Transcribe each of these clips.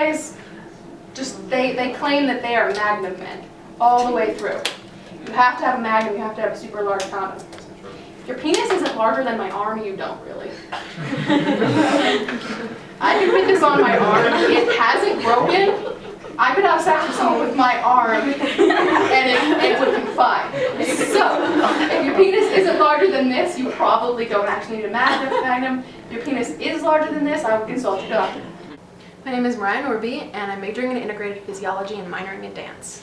guys, they claim that they are magnum men all the way through. You have to have a magnum, you have to have a super large condom. If your penis isn't larger than my arm, you don't really. I can fit this on my arm. It hasn't broken. I could have sex with someone with my arm and it would be fine. So, if your penis isn't larger than this, you probably don't actually need a magnum. If your penis is larger than this, I would consult your doctor. My name is Mariah Norby, and I'm majoring in integrated physiology and minoring in dance.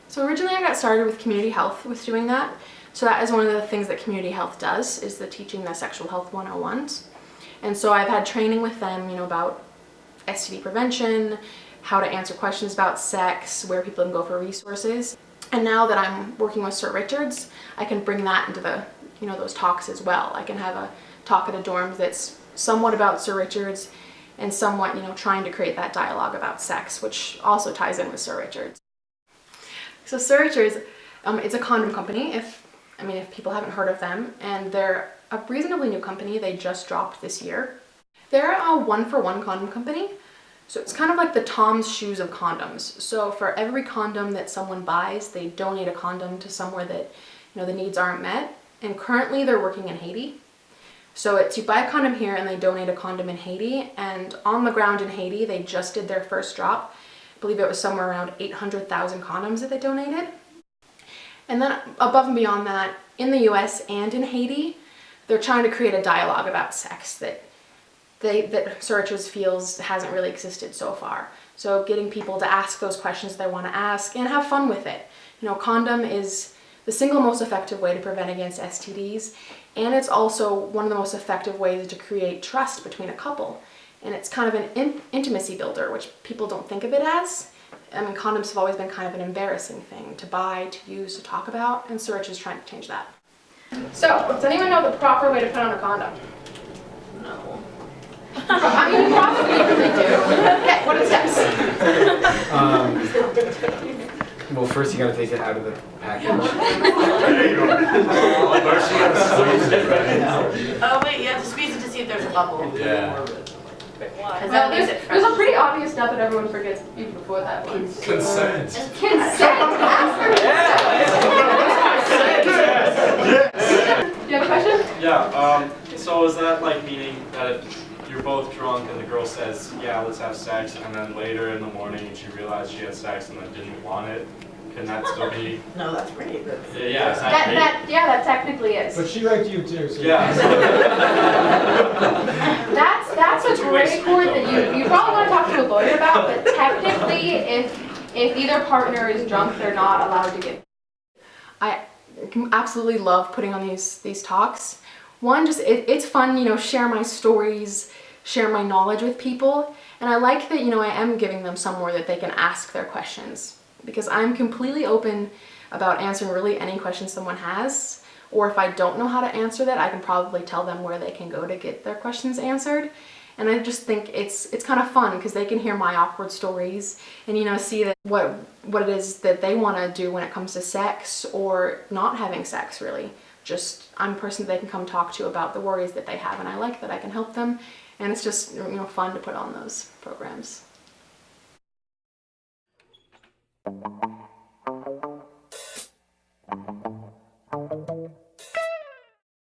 So originally I got started with community health with doing that. So that is one of the things that community health does, is the teaching the sexual health 101s. And so I've had training with them, about STD prevention, how to answer questions about sex, where people can go for resources. And now that I'm working with Sir Richards, I can bring that into the, those talks as well. I can have a talk at a dorm that's somewhat about Sir Richards and somewhat, trying to create that dialogue about sex, which also ties in with Sir Richards. So Sir Richards, it's a condom company, if people haven't heard of them, and they're a reasonably new company. They just dropped this year. They're a one-for-one condom company, so it's kind of like the Tom's shoes of condoms. So for every condom that someone buys, they donate a condom to somewhere that the needs aren't met. And currently they're working in Haiti. So it's you buy a condom here and they donate a condom in Haiti, and on the ground in Haiti they just did their first drop. I believe it was somewhere around 800,000 condoms that they donated. And then above and beyond that, in the US and in Haiti, they're trying to create a dialogue about sex that Sir Richards feels hasn't really existed so far. So getting people to ask those questions they want to ask and have fun with it. Condom is the single most effective way to prevent against STDs, and it's also one of the most effective ways to create trust between a couple. And it's kind of an intimacy builder, which people don't think of it as. Condoms have always been kind of an embarrassing thing to buy, to use, to talk about, and Sir Richards is trying to change that. So, does anyone know the proper way to put on a condom? No. You probably really do. Okay, what are the steps? Well, first you gotta take it out of the package. There you go. Oh wait, you have to squeeze it to see if there's a bubble. Yeah. Well, there's a pretty obvious step that everyone forgets even before that one. Consent. Consent! Ask for consent! Do you have a question? Yeah, so is that like meaning that if you're both drunk and the girl says, yeah, let's have sex, and then later in the morning she realized she had sex and then didn't want it, can that still be? No, that's rape. Yeah, is that Yeah, that technically is. But she raped you too, so yeah. That's a gray cord that you probably want to talk to a lawyer about, but technically if either partner is drunk, they're not allowed to give. I absolutely love putting on these talks. One, just it's fun, share my stories, share my knowledge with people, and I like that, I am giving them somewhere that they can ask their questions, because I'm completely open about answering really any question someone has, or if I don't know how to answer that, I can probably tell them where they can go to get their questions answered. And I just think it's kind of fun because they can hear my awkward stories and see that what it is that they want to do when it comes to sex or not having sex, really. Just I'm a person that they can come talk to about the worries that they have, and I like that I can help them, and it's just fun to put on those programs.